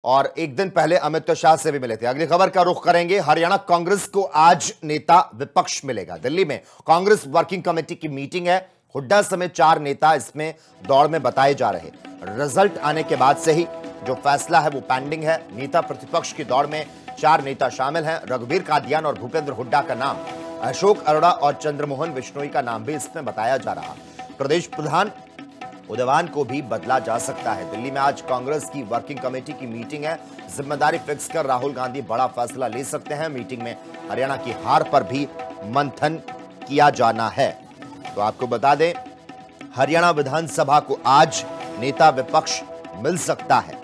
और एक दिन पहले अमित शाह से भी मिले थे। अगली खबर का रुख करेंगे। हरियाणा कांग्रेस को आज नेता विपक्ष मिलेगा। दिल्ली में कांग्रेस वर्किंग कमेटी की मीटिंग है। हुड्डा समेत 4 नेता इसमें दौड़ में बताए जा रहे। रिजल्ट आने के बाद से ही जो फैसला है वो पेंडिंग है। नेता प्रतिपक्ष की दौड़ में 4 नेता शामिल हैं। रघुबीर कादियान और भूपेंद्र हुड्डा का नाम, अशोक अरोड़ा और चंद्रमोहन बिश्नोई का नाम भी इसमें बताया जा रहा। प्रदेश प्रधान उदयवान को भी बदला जा सकता है। दिल्ली में आज कांग्रेस की वर्किंग कमेटी की मीटिंग है। जिम्मेदारी फिक्स कर राहुल गांधी बड़ा फैसला ले सकते हैं। मीटिंग में हरियाणा की हार पर भी मंथन किया जाना है। तो आपको बता दें, हरियाणा विधानसभा को आज नेता विपक्ष मिल सकता है।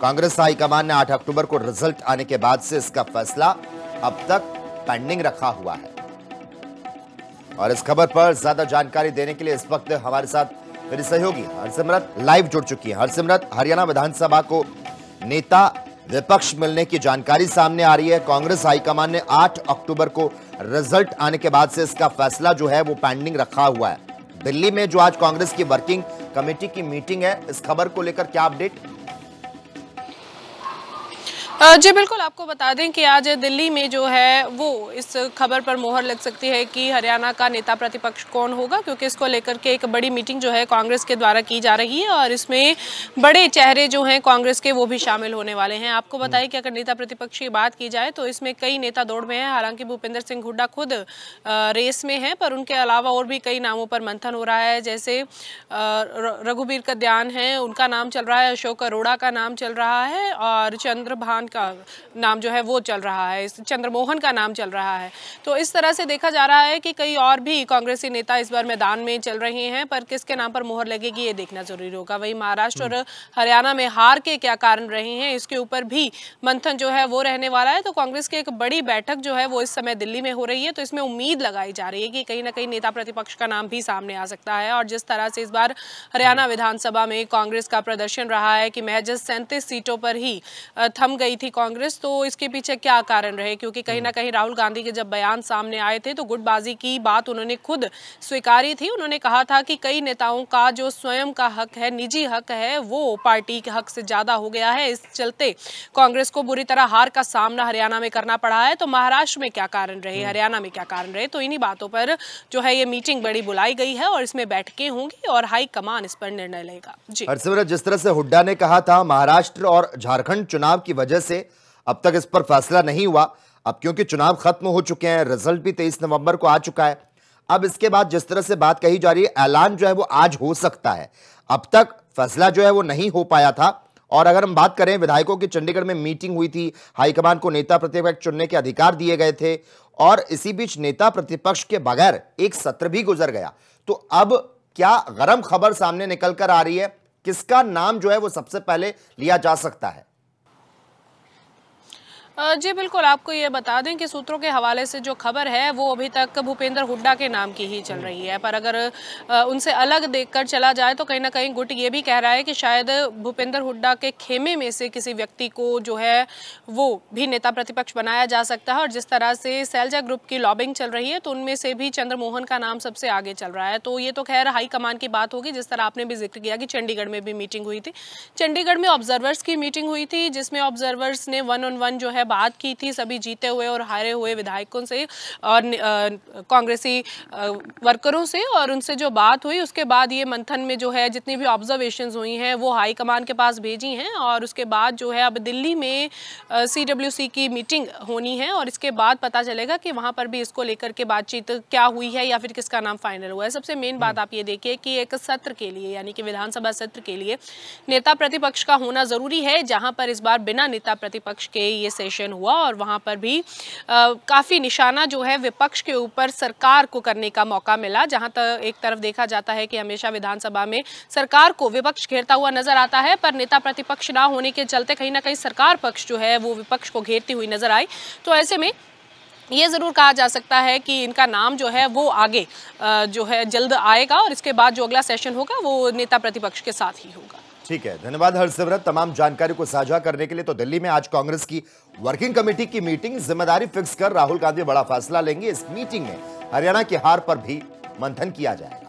कांग्रेस हाईकमान ने 8 अक्टूबर को रिजल्ट आने के बाद से इसका फैसला अब तक पेंडिंग रखा हुआ है। और इस खबर पर ज्यादा जानकारी देने के लिए इस वक्त हमारे साथ मेरी सहयोगी हरसिमरत लाइव जुड़ चुकी है। हरसिमरत, हरियाणा विधानसभा को नेता विपक्ष मिलने की जानकारी सामने आ रही है। कांग्रेस हाईकमान ने 8 अक्टूबर को रिजल्ट आने के बाद से इसका फैसला जो है वो पेंडिंग रखा हुआ है। दिल्ली में जो आज कांग्रेस की वर्किंग कमेटी की मीटिंग है, इस खबर को लेकर क्या अपडेट? जी बिल्कुल, आपको बता दें कि आज दिल्ली में जो है वो इस खबर पर मोहर लग सकती है कि हरियाणा का नेता प्रतिपक्ष कौन होगा, क्योंकि इसको लेकर के एक बड़ी मीटिंग जो है कांग्रेस के द्वारा की जा रही है और इसमें बड़े चेहरे जो हैं कांग्रेस के वो भी शामिल होने वाले हैं। आपको बताएं कि अगर नेता प्रतिपक्ष की बात की जाए तो इसमें कई नेता दौड़ में हैं। हालांकि भूपेंद्र सिंह हुड्डा खुद रेस में हैं, पर उनके अलावा और भी कई नामों पर मंथन हो रहा है। जैसे रघुबीर कादियान हैं, उनका नाम चल रहा है, अशोक अरोड़ा का नाम चल रहा है और चंद्रभान का नाम जो है वो चल रहा है, चंद्रमोहन का नाम चल रहा है। तो इस तरह से देखा जा रहा है कि कई और भी कांग्रेसी नेता इस बार मैदान में चल रहे हैं, पर किसके नाम पर मोहर लगेगी ये देखना जरूरी होगा। वहीं महाराष्ट्र और हरियाणा में हार के क्या कारण रहे हैं, इसके ऊपर भी मंथन जो है वो रहने वाला है। तो कांग्रेस की एक बड़ी बैठक जो है वो इस समय दिल्ली में हो रही है। तो इसमें उम्मीद लगाई जा रही है कि कहीं ना कहीं नेता प्रतिपक्ष का नाम भी सामने आ सकता है। और जिस तरह से इस बार हरियाणा विधानसभा में कांग्रेस का प्रदर्शन रहा है कि महज 37 सीटों पर ही थम गई थी कांग्रेस, तो इसके पीछे क्या कारण रहे? क्योंकि कहीं ना कहीं राहुल गांधी के जब बयान सामने आए थे तो गुटबाजी की बात उन्होंने खुद स्वीकारी थी। उन्होंने कहा था कि कई नेताओं का जो स्वयं का हक है, निजी हक है, वो पार्टी के हक से ज्यादा हो गया है। इस चलते कांग्रेस को बुरी तरह हार का सामना हरियाणा में करना पड़ा है। तो महाराष्ट्र में क्या कारण रहे, हरियाणा में क्या कारण रहे, तो इन्हीं बातों पर जो है ये मीटिंग बड़ी बुलाई गई है और इसमें बैठकें होंगी और हाईकमान इस पर निर्णय लेगा। जी हरसिमरत, जिस तरह से हुड्डा ने कहा था महाराष्ट्र और झारखंड चुनाव की वजह से अब तक इस पर फैसला नहीं हुआ, अब क्योंकि चुनाव खत्म हो चुके हैं, रिजल्ट भी 23 नवंबर को आ चुका है, अब इसके बाद जिस तरह से बात कही जा रही है, ऐलान जो है वो आज हो सकता है। अब तक फैसला जो है वो नहीं हो पाया था। और अगर हम बात करें, विधायकों की चंडीगढ़ में मीटिंग हुई थी, हाईकमान को नेता प्रतिपक्ष चुनने के अधिकार दिए गए थे और इसी बीच नेता प्रतिपक्ष के बगैर एक सत्र भी गुजर गया। तो अब क्या गरम खबर सामने निकल कर आ रही है? किसका नाम जो है वो सबसे पहले लिया जा सकता है? जी बिल्कुल, आपको ये बता दें कि सूत्रों के हवाले से जो खबर है वो अभी तक भूपेंद्र हुड्डा के नाम की ही चल रही है। पर अगर उनसे अलग देखकर चला जाए तो कहीं ना कहीं गुट ये भी कह रहा है कि शायद भूपेंद्र हुड्डा के खेमे में से किसी व्यक्ति को जो है वो भी नेता प्रतिपक्ष बनाया जा सकता है। और जिस तरह से सैलजा ग्रुप की लॉबिंग चल रही है तो उनमें से भी चंद्रमोहन का नाम सबसे आगे चल रहा है। तो ये तो खैर हाईकमान की बात होगी। जिस तरह आपने भी जिक्र किया कि चंडीगढ़ में भी मीटिंग हुई थी, चंडीगढ़ में ऑब्जर्वर्स की मीटिंग हुई थी, जिसमें ऑब्जर्वर्स ने 1-on-1 जो है बात की थी सभी जीते हुए और हारे हुए विधायकों से और कांग्रेसी वर्करों से। और उनसे जो बात हुई उसके बाद ये मंथन में जो है जितनी भी ऑब्जर्वेशंस हुई हैं वो हाई कमान के पास भेजी हैं। और उसके बाद जो है अब दिल्ली में CWC की मीटिंग होनी है और इसके बाद पता चलेगा कि वहां पर भी इसको लेकर के बातचीत क्या हुई है या फिर किसका नाम फाइनल हुआ है। सबसे मेन बात आप ये देखिए कि एक सत्र के लिए, यानी कि विधानसभा सत्र के लिए नेता प्रतिपक्ष का होना जरूरी है, जहां पर इस बार बिना नेता प्रतिपक्ष के ये सेशन हुआ और वहां पर भी काफी निशाना जो है विपक्ष के ऊपर सरकार को करने का मौका मिला। जहां तक एक तरफ देखा जाता है कि हमेशा विधानसभा में सरकार को विपक्ष घेरता हुआ नजर आता है, पर नेता प्रतिपक्ष ना होने के चलते कहीं ना कहीं सरकार पक्ष जो है वो विपक्ष को घेरती हुई नजर आई। तो ऐसे में ये जरूर कहा जा सकता है कि इनका नाम जो है वो आगे जो है जल्द आएगा और इसके बाद जो अगला सेशन होगा वो नेता प्रतिपक्ष के साथ ही होगा। ठीक है, धन्यवाद हरसिमरत तमाम जानकारी को साझा करने के लिए। तो दिल्ली में आज कांग्रेस की वर्किंग कमेटी की मीटिंग, जिम्मेदारी फिक्स कर राहुल गांधी बड़ा फैसला लेंगे। इस मीटिंग में हरियाणा की हार पर भी मंथन किया जाएगा।